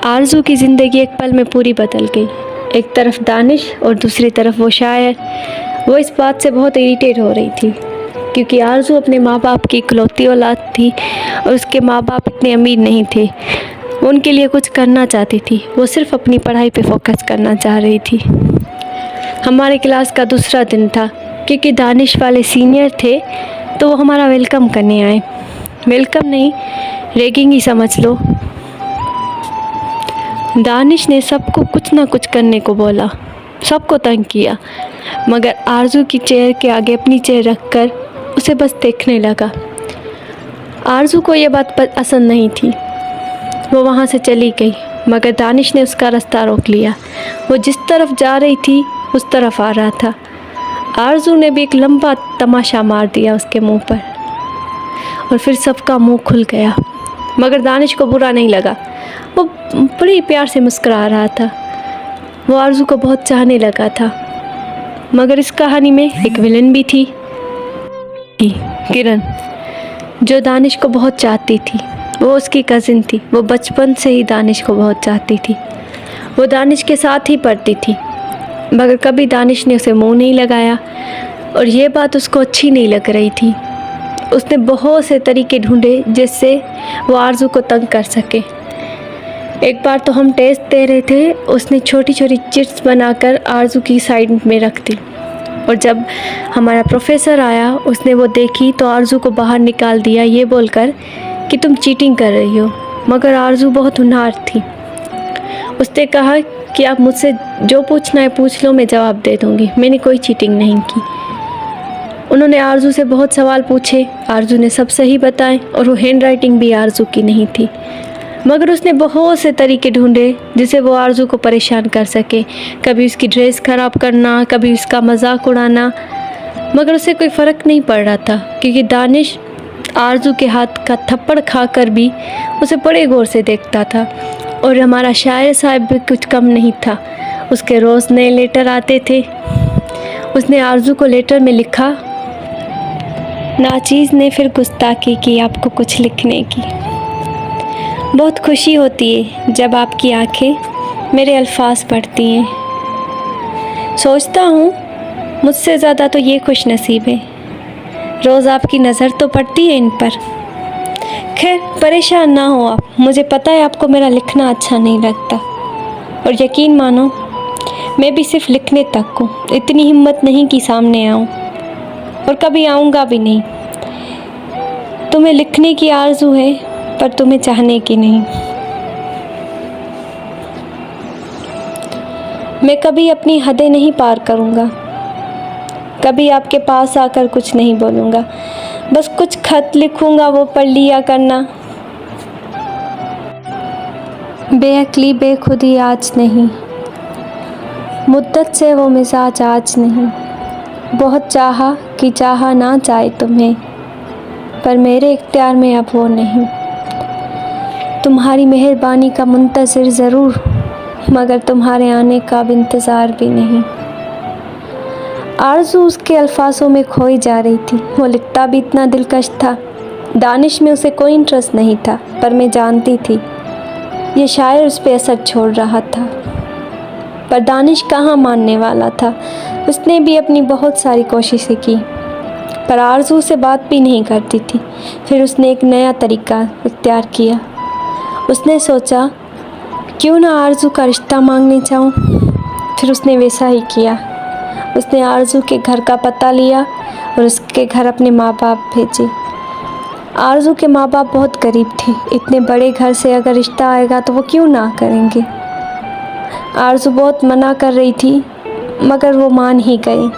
आरज़ू की ज़िंदगी एक पल में पूरी बदल गई। एक तरफ दानिश और दूसरी तरफ वो शायर। वो इस बात से बहुत इरिटेट हो रही थी क्योंकि आरज़ू अपने माँ बाप की इकलौती औलाद थी और उसके माँ बाप इतने अमीर नहीं थे। वो उनके लिए कुछ करना चाहती थी, वो सिर्फ अपनी पढ़ाई पे फोकस करना चाह रही थी। हमारे क्लास का दूसरा दिन था क्योंकि दानिश वाले सीनियर थे तो वो हमारा वेलकम करने आए। वेलकम नहीं, रैगिंग ही समझ लो। दानिश ने सबको कुछ ना कुछ करने को बोला, सबको तंग किया, मगर आरज़ू की चेयर के आगे अपनी चेयर रखकर उसे बस देखने लगा। आरज़ू को यह बात पसंद नहीं थी, वो वहाँ से चली गई, मगर दानिश ने उसका रास्ता रोक लिया। वो जिस तरफ जा रही थी उस तरफ आ रहा था। आरज़ू ने भी एक लंबा तमाशा मार दिया उसके मुंह पर और फिर सबका मुंह खुल गया, मगर दानिश को बुरा नहीं लगा। वो बड़े प्यार से मुस्कुरा रहा था। वो आरज़ू को बहुत चाहने लगा था, मगर इस कहानी में एक विलन भी थी, किरण, जो दानिश को बहुत चाहती थी। वो उसकी कज़िन थी। वो बचपन से ही दानिश को बहुत चाहती थी। वो दानिश के साथ ही पढ़ती थी, मगर कभी दानिश ने उसे मुंह नहीं लगाया और ये बात उसको अच्छी नहीं लग रही थी। उसने बहुत से तरीके ढूंढे जिससे वो आरज़ू को तंग कर सके। एक बार तो हम टेस्ट दे रहे थे, उसने छोटी छोटी चिट्स बनाकर आरज़ू की साइड में रख दी और जब हमारा प्रोफेसर आया उसने वो देखी तो आरज़ू को बाहर निकाल दिया ये बोलकर कि तुम चीटिंग कर रही हो। मगर आरज़ू बहुत होनहार थी। उसने कहा कि आप मुझसे जो पूछना है पूछ लो, मैं जवाब दे दूँगी, मैंने कोई चीटिंग नहीं की। उन्होंने आरज़ू से बहुत सवाल पूछे, आरज़ू ने सब सही बताए और वो हैंड राइटिंग भी आरज़ू की नहीं थी। मगर उसने बहुत से तरीके ढूंढे जिससे वो आरज़ू को परेशान कर सके। कभी उसकी ड्रेस ख़राब करना, कभी उसका मजाक उड़ाना, मगर उसे कोई फ़र्क नहीं पड़ रहा था क्योंकि दानिश आरज़ू के हाथ का थप्पड़ खाकर भी उसे बड़े गौर से देखता था। और हमारा शायर साहब भी कुछ कम नहीं था, उसके रोज़ नए लेटर आते थे। उसने आरज़ू को लेटर में लिखा, नाचीज़ ने फिर गुस्ताखी की आपको कुछ लिखने की। बहुत खुशी होती है जब आपकी आंखें मेरे अल्फाज पढ़ती हैं। सोचता हूँ मुझसे ज़्यादा तो ये खुश नसीब है, रोज़ आपकी नज़र तो पड़ती है इन पर। खैर परेशान ना हो आप, मुझे पता है आपको मेरा लिखना अच्छा नहीं लगता और यकीन मानो मैं भी सिर्फ लिखने तक हूँ, इतनी हिम्मत नहीं कि सामने आऊँ और कभी आऊँगा भी नहीं। तुम्हें लिखने की आरज़ू है पर तुम्हें चाहने की नहीं। मैं कभी अपनी हदें नहीं पार करूँगा, कभी आपके पास आकर कुछ नहीं बोलूँगा, बस कुछ खत लिखूँगा वो पढ़ लिया करना। बेअक्ली बेखुदी आज नहीं, मुद्दत से वो मिजाज आज नहीं। बहुत चाहा कि चाहा ना चाहे तुम्हें, पर मेरे इख्तियार में अब वो नहीं। तुम्हारी मेहरबानी का मुंतज़िर ज़रूर, मगर तुम्हारे आने का अब इंतज़ार भी नहीं। आरज़ू उसके अल्फाजों में खोई जा रही थी। वो लिखता भी इतना दिलकश था। दानिश में उसे कोई इंटरेस्ट नहीं था, पर मैं जानती थी ये शायर उस पर असर छोड़ रहा था। पर दानिश कहाँ मानने वाला था। उसने भी अपनी बहुत सारी कोशिशें की, पर आरज़ू से बात भी नहीं करती थी। फिर उसने एक नया तरीका इख्तियार किया। उसने सोचा क्यों ना आरज़ू का रिश्ता मांगने जाऊं। फिर उसने वैसा ही किया। उसने आरज़ू के घर का पता लिया और उसके घर अपने माँ बाप भेजे। आरज़ू के माँ बाप बहुत गरीब थे, इतने बड़े घर से अगर रिश्ता आएगा तो वो क्यों ना करेंगे। आरज़ू बहुत मना कर रही थी, मगर वो मान ही गए।